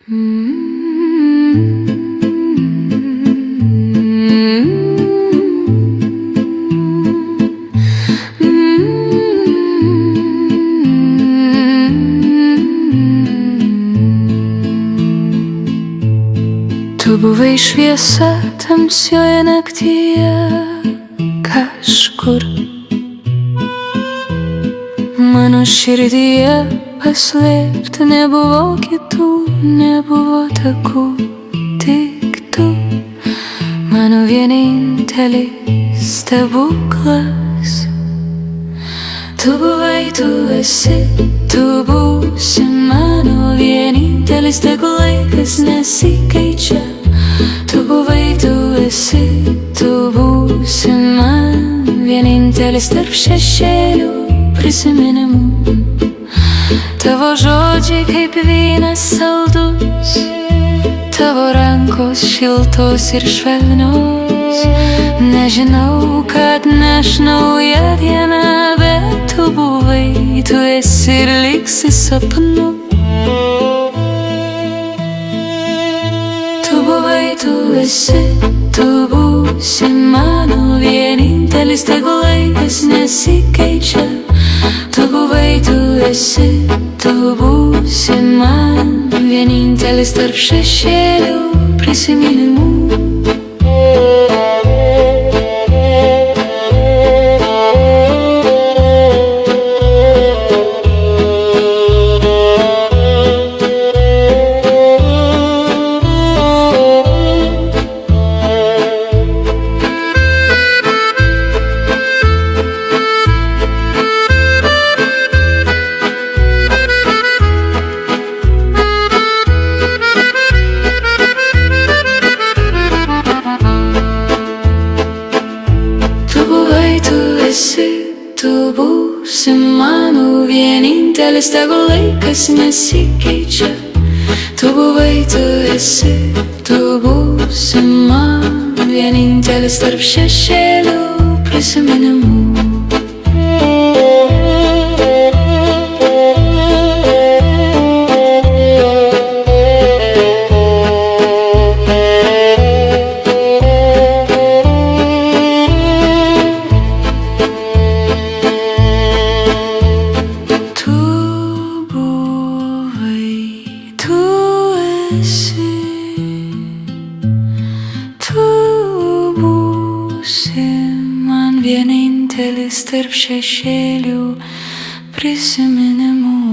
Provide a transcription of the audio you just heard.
Tu buvai šviesa tamsioje naktyje kažkur mano širdyje paslėpta, nebuvo kitų, nebuvo takų, tik tu, mano vienintelis stebuklas. Tu buvai, tu esi, tu būsi mano vienintelis, tegu laikas nesikeičia. Tu buvai, tu esi, tu būsi man vienintelis tarp šešėlių prisiminimų. Tavo žodžiai kaip vynas saldus, tavo rankos šiltos ir švelnios. Nežinau, kad neš naują dieną, bet tu buvai, tu esi ir liksi sapnu. Tu buvai, tu esi, tu būsi mano vienintelis, tegu laikas nesikeičia. Tu buvai, tu esi, tu būsi man vienintelis tarp šešėlių prisiminimų. Tu būsi mano vienintelis, tegu laikas nesikeičia. Tu buvai, tu esi, tu būsi man vienintelis tarp šešėlių prisiminimų. Tu būsi man vienintelis tarp šešėlių prisiminimų.